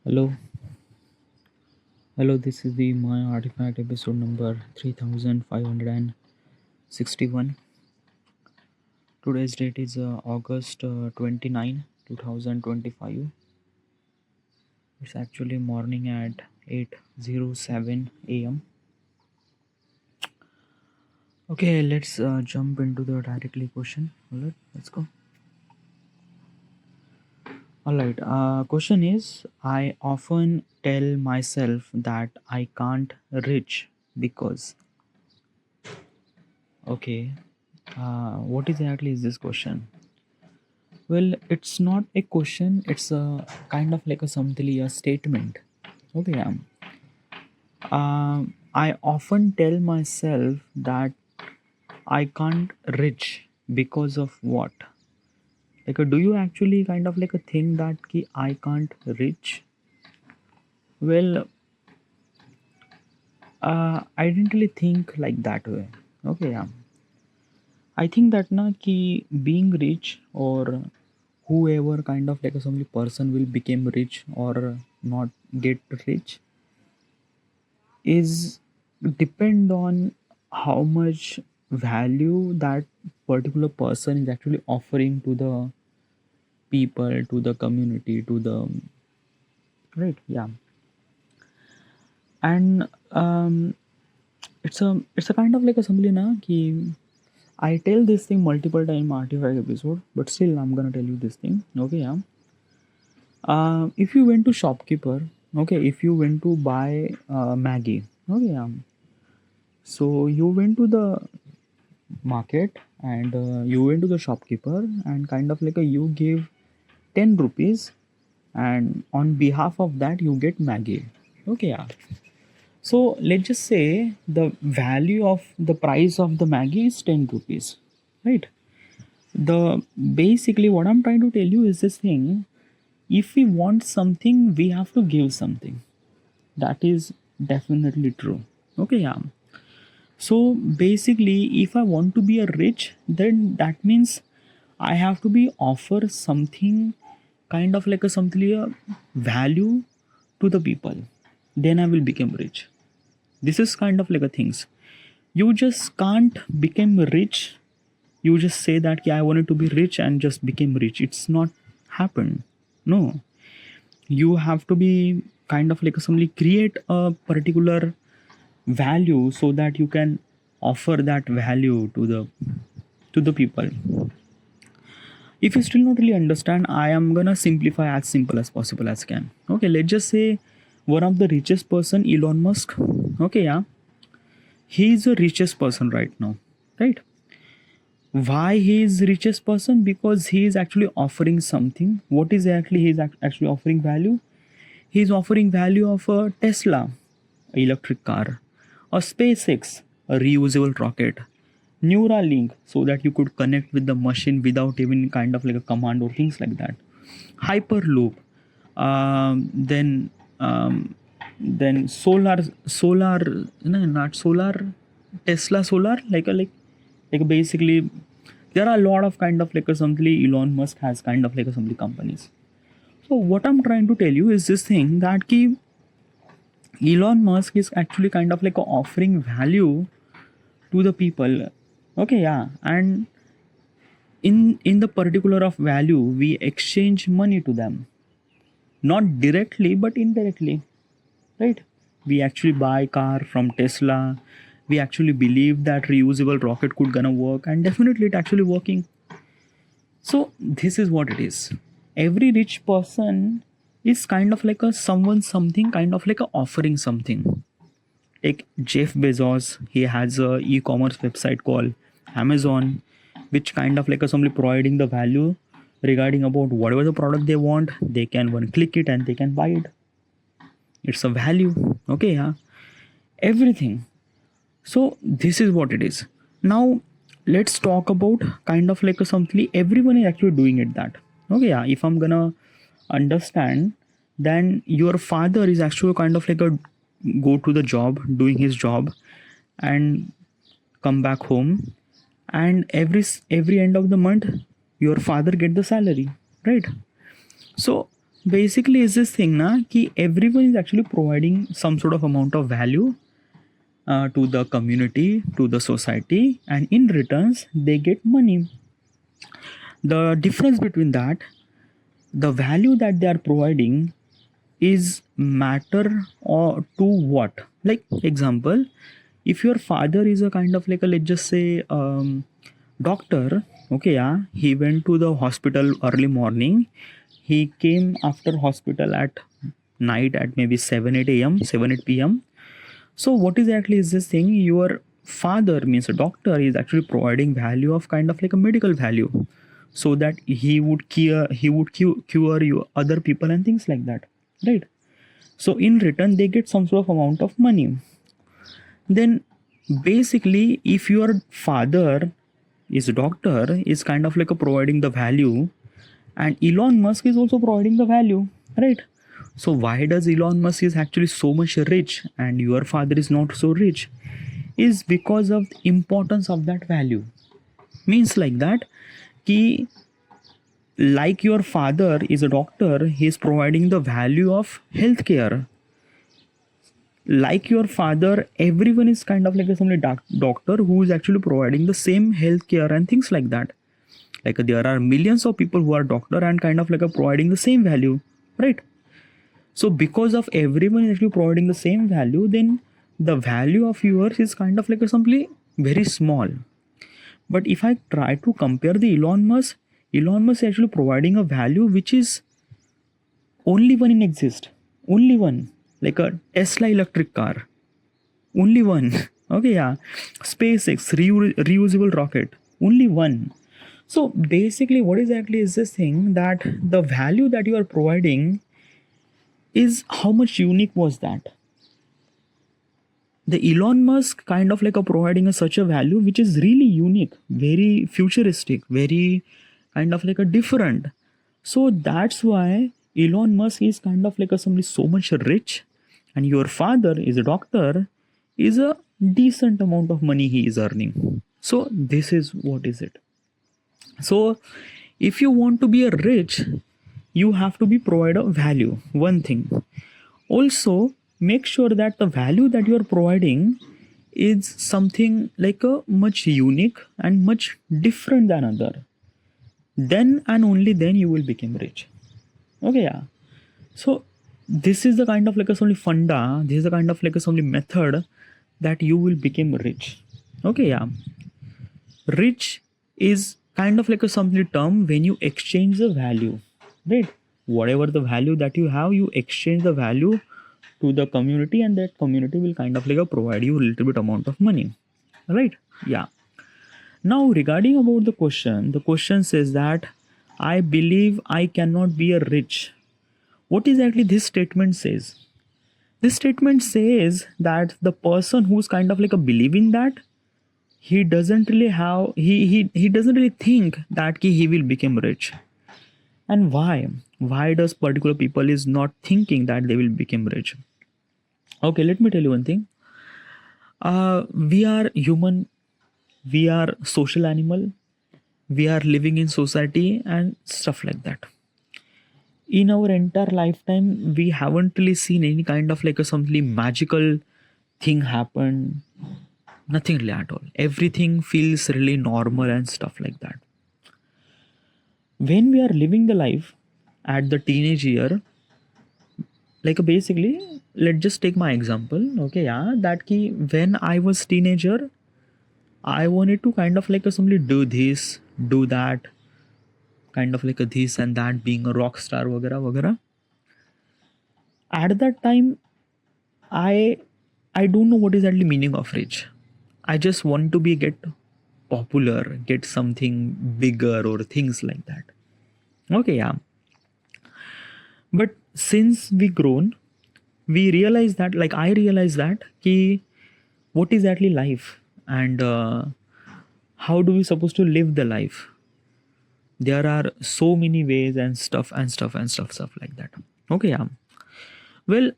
Hello, hello. This is the my artifact episode number 3561. Today's date is August 29, 2025. It's actually morning at 8:07 a.m. Okay, let's jump into the directly question. Alright, let's go. Alright, question is I often tell myself that I can't reach because. Okay, what exactly is this question? Well, it's not a question, it's a kind of like a something, a statement. Okay, I often tell myself that I can't reach because of what? Like, do you actually kind of like a thing that ki I can't reach? Well, I didn't really think like that way. Okay, I think that na ki being rich or whoever kind of like a some person will become rich or not get rich is depend on how much value that particular person is actually offering to the people, to the community, to the right, yeah. And it's a kind of like a something na ki I tell this thing multiple time artifact episode, but still I'm gonna tell you this thing. Okay, yeah. If you went to shopkeeper, okay, if you went to buy Maggie, okay, so you went to the market and you went to the shopkeeper and kind of like a you give 10 rupees and on behalf of that you get Maggie. Okay, yeah. So let's just say the value of the price of the Maggie is 10 rupees, right? The basically what I'm trying to tell you is this thing, if we want something we have to give something. That is definitely true. Okay, yeah. So basically, if I want to be a rich, then that means I have to be offer something kind of like a something a value to the people. Then I will become rich. This is kind of like a things. You just can't become rich. You just say that yeah, I wanted to be rich and just became rich. It's not happened. No, you have to be kind of like somebody create a particular value so that you can offer that value to the people. If you still not really understand, I am gonna simplify as simple as possible as can. Okay, let's just say one of the richest person, Elon Musk. Okay, yeah, he is the richest person right now, right? Why he is richest person? Because he is actually offering something. What is actually he is actually offering value? He is offering value of a Tesla electric car, a SpaceX, a reusable rocket, Neuralink, so that you could connect with the machine without even kind of like a command or things like that. Hyperloop, um, then solar, no, not solar, Tesla solar, like basically, there are a lot of kind of like a something Elon Musk has kind of like a something companies. So what I'm trying to tell you is this thing that ki Elon Musk is actually kind of like offering value to the people. Okay, yeah, and in the particular of value, we exchange money to them, not directly but indirectly, right? We actually buy car from Tesla. We actually believe that reusable rocket could gonna work, and definitely it actually working. So this is what it is. Every rich person is kind of like a someone something kind of like a offering something. Like Jeff Bezos, he has a e-commerce website called Amazon, which kind of like a somebody providing the value regarding about whatever the product they want, they can one click it and they can buy it. It's a value. Okay, yeah. Everything. So this is what it is. Now let's talk about kind of like a something everyone is actually doing it that. Okay, yeah. If I'm gonna understand, then your father is actually kind of like a go to the job, doing his job, and come back home, and every end of the month, your father get the salary, right? So basically is this thing na ki everyone is actually providing some sort of amount of value to the community, to the society, and in returns they get money. The difference between that, the value that they are providing is matter or to what. Like example, if your father is a kind of like a, let's just say, doctor, okay, yeah, he went to the hospital early morning, he came after hospital at night at maybe 7 8 a.m 7 8 p.m. So what exactly is this thing? Your father means a doctor is actually providing value of kind of like a medical value, so that he would cure you other people and things like that, right? So in return they get some sort of amount of money. Then basically, if your father is a doctor, is kind of like a providing the value, and Elon Musk is also providing the value, right? So why does Elon Musk is actually so much rich and your father is not so rich? Is because of the importance of that value. Means like that, ki like your father is a doctor, he is providing the value of healthcare. Like your father, everyone is kind of like a some doctor who is actually providing the same healthcare and things like that. Like there are millions of people who are doctor and kind of like a providing the same value, right? So because of everyone is actually providing the same value, then the value of yours is kind of like a simply very small. But if I try to compare the Elon Musk is actually providing a value which is only one in exist, only one, like a Tesla electric car, only one. Okay, yeah, SpaceX reusable rocket, only one. So basically, what exactly is this thing that the value that you are providing is how much unique was that? The Elon Musk kind of like a providing a such a value which is really unique, very futuristic, very kind of like a different. So that's why Elon Musk is kind of like a somebody so much rich, and your father is a doctor, is a decent amount of money he is earning. So this is what is it. So if you want to be a rich, you have to be provide a value. One thing. Also, make sure that the value that you are providing is something like a much unique and much different than other. Then and only then you will become rich. Okay, yeah. So this is the kind of like a only funda. This is the kind of like a only method that you will become rich. Okay, yeah. Rich is kind of like a something term when you exchange the value, right? Whatever the value that you have, you exchange the value to the community, and that community will kind of like a provide you a little bit amount of money, right? Yeah. Now regarding about the question says that I believe I cannot be a rich. What exactly this statement says? This statement says that the person who's kind of like a believing that, he doesn't really have he doesn't really think that he will become rich. And why does particular people is not thinking that they will become rich? Okay, let me tell you one thing. We are human, we are social animal, we are living in society and stuff like that. In our entire lifetime we haven't really seen any kind of like a something magical thing happen. Nothing really at all. Everything feels really normal and stuff like that. When we are living the life at the teenage year, like basically, let's just take my example. Okay, yeah, that key when I was teenager, I wanted to kind of like simply do this, do that, kind of like a this and that, being a rock star, वगैरह वगैरह. At that time, I I don't know what is actually meaning of rich. I just want to be get popular, get something bigger or things like that. Okay, yeah. But since we grown, we realize that, like I realize that, ki what is actually life, and how do we supposed to live the life? There are so many ways and stuff and stuff and stuff like that. Okay, yeah. Well,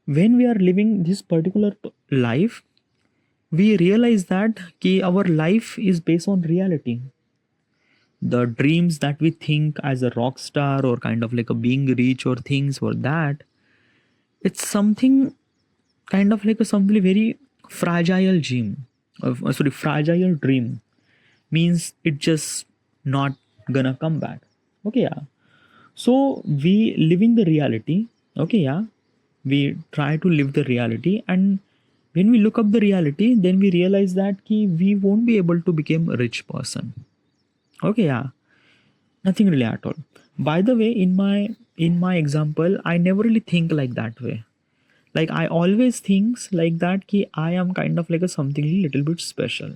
when we are living this particular life, we realize that ki our life is based on reality. the dreams that we think as a rock star or kind of like a being rich or things or that, it's something kind of like a something very fragile fragile dream, means it just not gonna come back. Okay, yeah. So we live in the reality. Okay, yeah. We try to live the reality, and when we look up the reality, then we realize that we won't be able to become a rich person. Okay, yeah. Nothing really at all. By the way, in my example, I never really think like that way. Like I always thinks like that I am kind of like a something little bit special.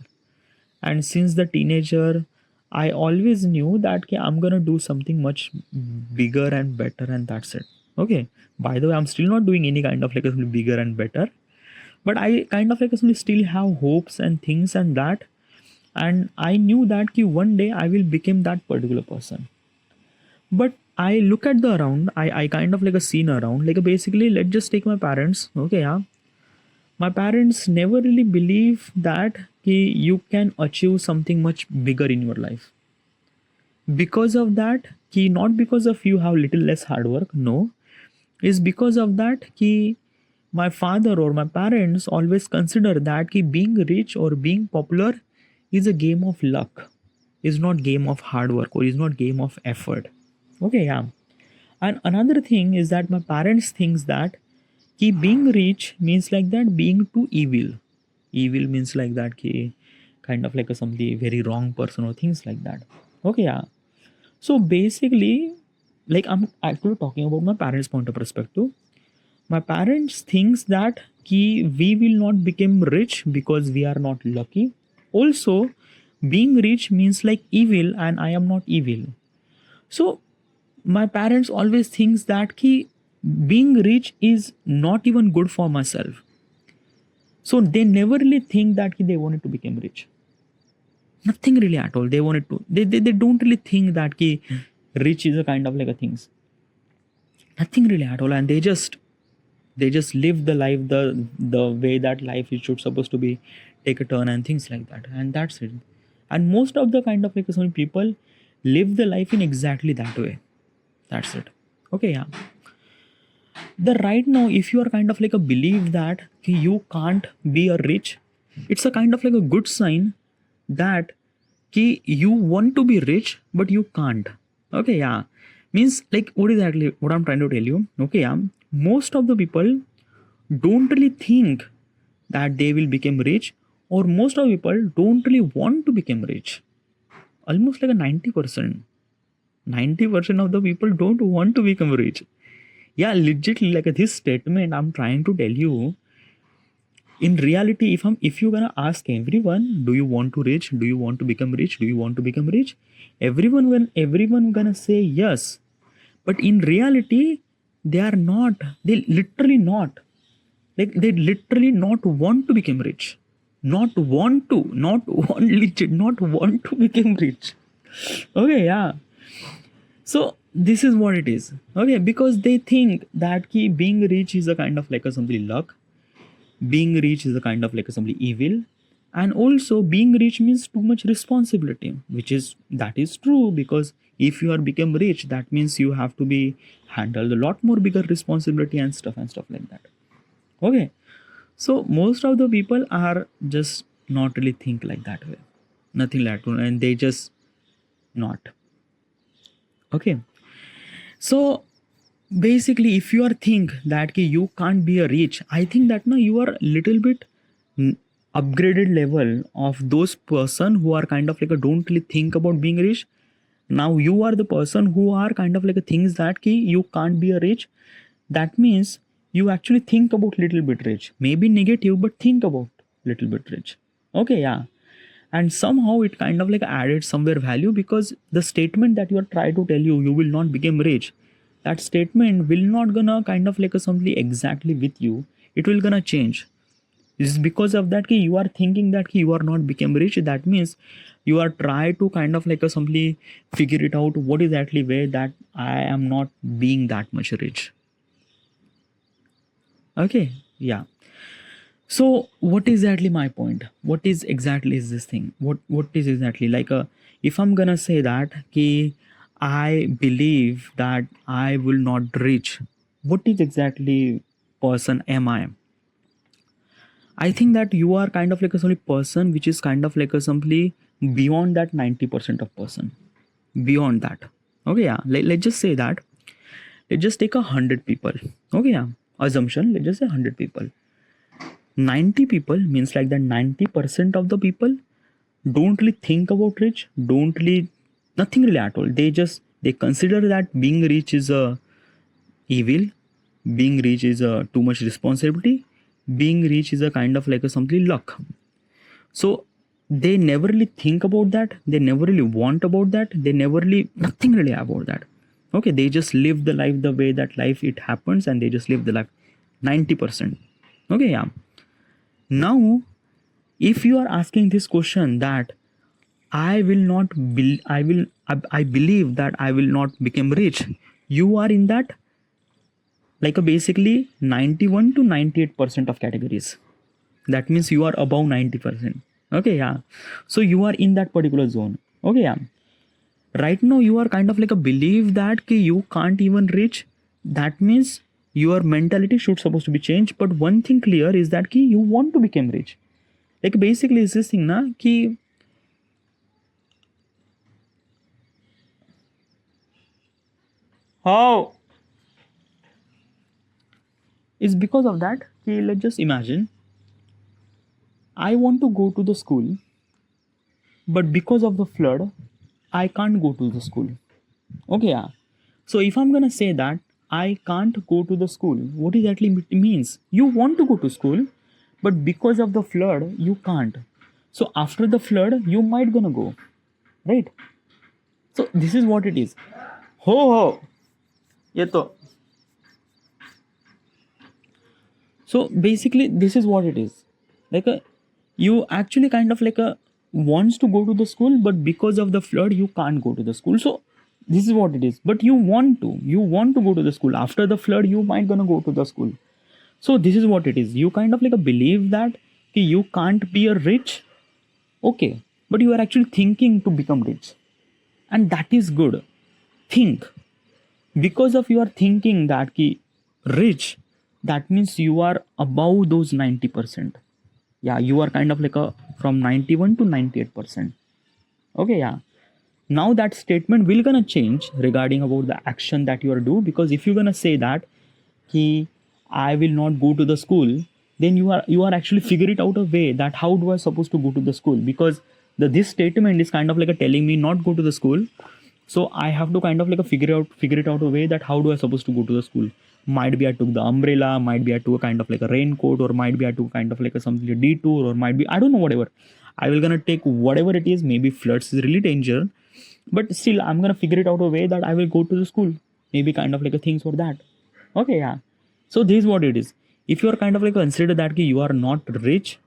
And since the teenager, I always knew that I'm gonna do something much bigger and better, and that's it. Okay. By the way, I'm still not doing any kind of like a something bigger and better, but I kind of like a something still have hopes and things and that. And I knew that one day I will become that particular person. But I look at the around, I kind of like a scene around, like basically, let's just take my parents. Okay, yeah. My parents never really believe that you can achieve something much bigger in your life. Because of that, not because of you have little less hard work, no, is because of that my father or my parents always consider that being rich or being popular is a game of luck, is not game of hard work, or is not game of effort. Okay, yeah. And another thing is that my parents thinks that being rich means like that being too evil. Evil means like that kind of like a somebody very wrong person or things like that. Okay, yeah. So basically, like I'm actually talking about my parents' point of perspective. My parents thinks that we will not become rich because we are not lucky. Also, being rich means like evil, and I am not evil. So my parents always thinks that being rich is not even good for myself. So they never really think that they wanted to become rich. Nothing really at all. They wanted to. They don't really think that rich is a kind of like a things. Nothing really at all, and they just live the life the way that life is should supposed to be, take a turn and things like that, and that's it. And most of the kind of like some people live the life in exactly that way. That's it. Okay, yeah. The right now, if you are kind of like a believe that you can't be a rich, it's a kind of like a good sign that you want to be rich but you can't. Okay, yeah. Means like what exactly what I'm trying to tell you. Okay, yeah. Most of the people don't really think that they will become rich, or most of the people don't really want to become rich. Almost like a 90%. 90% of the people don't want to become rich. Yeah, legitly, like this statement I'm trying to tell you, in reality, if you're gonna ask everyone, do you want to rich, do you want to become rich, do you want to become rich, everyone gonna say yes. But in reality, they are not, they literally not, like they literally not want to become rich, not want to, not want, legit not want to become rich. Okay, yeah. So this is what it is. Okay, because they think that being rich is a kind of like a something luck, being rich is a kind of like a something evil, and also being rich means too much responsibility, which is that is true, because if you are become rich, that means you have to be handled a lot more bigger responsibility and stuff like that. Okay, so most of the people are just not really think like that way, nothing like that, and they just not. Okay, so basically, if you are think that you can't be a rich, I think that now you are little bit mm, upgraded level of those person who are kind of like a don't really think about being rich. Now you are the person who are kind of like a things that you can't be a rich. That means you actually think about little bit rich, maybe negative, but think about little bit rich. Okay, yeah. And somehow it kind of like added somewhere value, because the statement that you are trying to tell you will not become rich, that statement will not gonna kind of like a something exactly with you, it will gonna change. This is because of that you are thinking that you are not become rich. That means you are try to kind of like a simply figure it out, what is actually way that I am not being that much rich. Okay, yeah. So what is exactly my point? What is exactly is this thing? What is exactly like a, if I'm gonna say that ki I believe that I will not reach, what is exactly person am I? I think that you are kind of like a simply person which is kind of like a simply beyond that 90% of person. Beyond that. Okay, yeah. Let's just say that. Let's just take 100 people. Okay, yeah. Assumption, let's just say 100 people. 90 people means like that 90% of the people don't really think about rich, don't really nothing really at all. They consider that being rich is a evil, being rich is a too much responsibility, being rich is a kind of like a something luck. So they never really think about that, they never really want about that, they never really nothing really about that. Okay, they just live the life the way that life it happens, and they just live the life 90%. Okay, yeah. Now if you are asking this question that I will not I believe that I will not become rich, you are in that like a basically 91 to 98% of categories. That means you are above 90%. Okay, yeah. So you are in that particular zone. Okay, yeah. Right now you are kind of like a belief that ki you can't even reach. That means your mentality should supposed to be changed. But one thing clear is that ki you want to become rich. Like basically is this thing na ki how is because of that ki let's just imagine I want to go to the school, but because of the flood I can't go to the school. Okay, yeah. So if I'm gonna say that I can't go to the school, what exactly it means? You want to go to school, but because of the flood, you can't. So after the flood, you might gonna go, right? So this is what it is. Ho ho, ye to. So basically, this is what it is. Like a, you actually kind of like a wants to go to the school, but because of the flood, you can't go to the school. So this is what it is. But you want to go to the school. After the flood, you might gonna go to the school. So this is what it is. You kind of like a believe that you can't be a rich, okay, but you are actually thinking to become rich, and that is good. Think because of your thinking that ki rich, that means you are above those 90%. Yeah, you are kind of like a from 91 to 98%. Okay, yeah. Now that statement will gonna change regarding about the action that you are do, because if you're gonna say that he I will not go to the school, then you are actually figure it out a way that how do I supposed to go to the school, because this statement is kind of like a telling me not go to the school. So I have to kind of like a figure it out a way that how do I supposed to go to the school. Might be I took the umbrella, might be I took a kind of like a raincoat, or might be I took kind of like a something a detour, or might be I don't know, whatever. I will gonna take whatever it is. Maybe floods is really danger, but still I'm gonna figure it out a way that I will go to the school. Maybe kind of like a things for that. Okay, yeah. So this is what it is. If you are kind of like consider that you are not rich,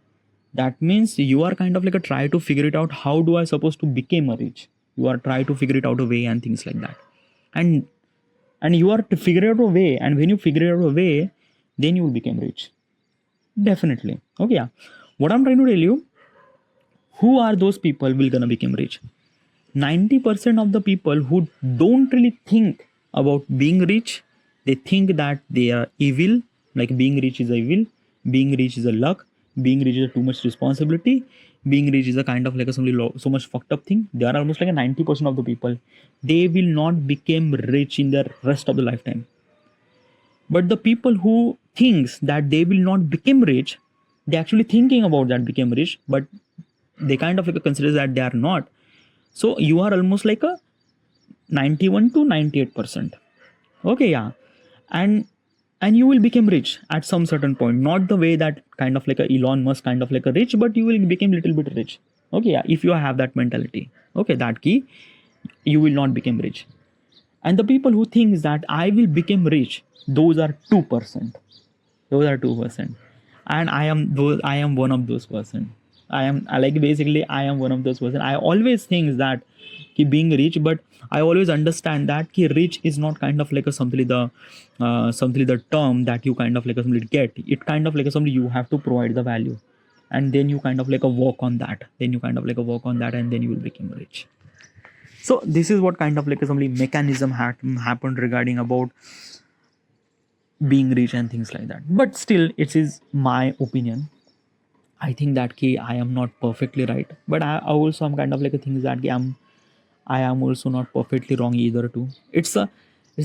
that means you are kind of like a try to figure it out how do I supposed to become a rich. You are try to figure it out a way and things like that. And you are to figure out a way, and when you figure out a way, then you will become rich. Definitely. Okay, yeah. What I'm trying to tell you, who are those people will gonna become rich? 90% of the people who don't really think about being rich, they think that they are evil, like being rich is evil, being rich is a luck, being rich is a too much responsibility, being rich is a kind of like a so much fucked up thing. They are almost like a 90% of the people, they will not become rich in their rest of the lifetime. But the people who thinks that they will not become rich, they actually thinking about that become rich, but they kind of like consider that they are not. So you are almost like a 91 to 98%. Okay, yeah. And you will become rich at some certain point. Not the way that kind of like a Elon Musk kind of like a rich, but you will become little bit rich. Okay, yeah. If you have that mentality. Okay, that key, you will not become rich. And the people who thinks that I will become rich, those are 2%. Those are 2%. And I am one of those person. I am one of those person. I always think that being rich, but I always understand that rich is not kind of like a something the term that you kind of like a something get. It kind of like a something you have to provide the value, and then you kind of like a work on that. Then you kind of like a work on that, and then you will become rich. So this is what kind of like some mechanism happened regarding about being rich and things like that. But still, it is my opinion. I think that I am not perfectly right, but I also am kind of like a thing that I am also not perfectly wrong either too. It's a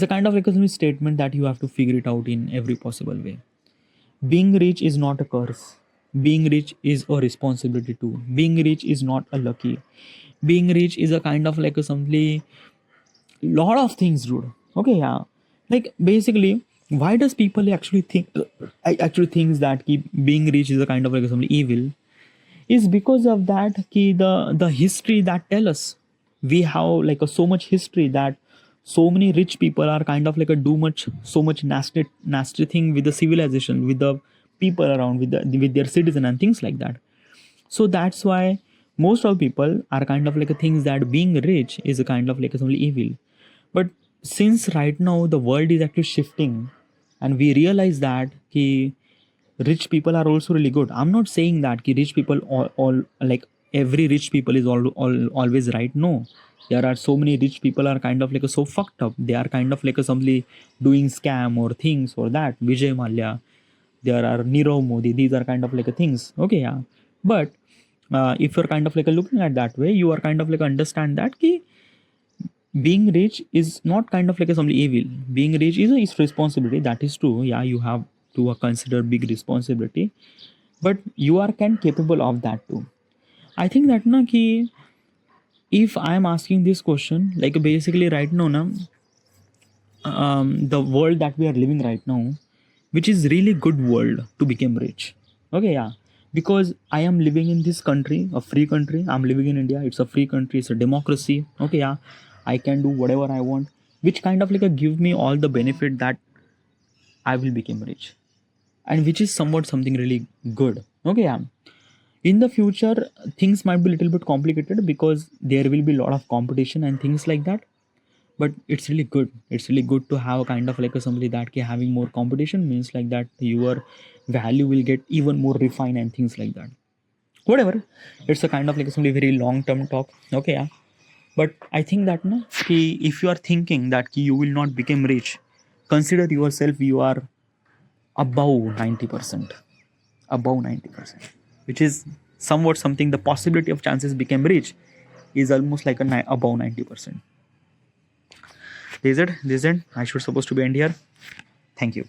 kind of like a statement that you have to figure it out in every possible way. Being rich is not a curse. Being rich is a responsibility too. Being rich is not a lucky. Being rich is a kind of like a something lot of things, dude. Okay, yeah. Like basically, why does people actually think? I actually thinks that being rich is a kind of like something evil. Is because of that the history that tell us we have like a so much history that so many rich people are kind of like a do much so much nasty thing with the civilization, with the people around, with their citizen and things like that. So that's why most of people are kind of like a things that being rich is a kind of like a only evil. But since right now the world is actually shifting and we realize that rich people are also really good. I'm not saying that rich people all like every rich people is always right. No, there are so many rich people are kind of like so fucked up. They are kind of like somebody doing scam or things or that. Vijay Mallya, there are Nirav Modi. These are kind of like things. Okay, yeah. But if you're kind of like looking at that way, you are kind of like understand that being rich is not kind of like something evil. Being rich is responsibility. That is true. Yeah, you have to consider big responsibility, but you are can capable of that too. I think that na ki if I am asking this question, like basically right now na, the world that we are living right now, which is really good world to become rich. Okay, yeah, because I am living in this country, a free country. I'm living in India. It's a free country. It's a democracy. Okay, yeah, I can do whatever I want, which kind of like a give me all the benefit that I will become rich, and which is somewhat something really good. Okay, yeah. In the future, things might be a little bit complicated because there will be a lot of competition and things like that. But it's really good. It's really good to have a kind of like a somebody that having more competition means like that your value will get even more refined and things like that. Whatever, it's a kind of like somebody very long term talk. Okay, yeah. But I think that no, if you are thinking that you will not become rich, consider yourself you are above 90%, above 90%, which is somewhat something. The possibility of chances become rich is almost like above 90%. This is it. I should supposed to be end here. Thank you.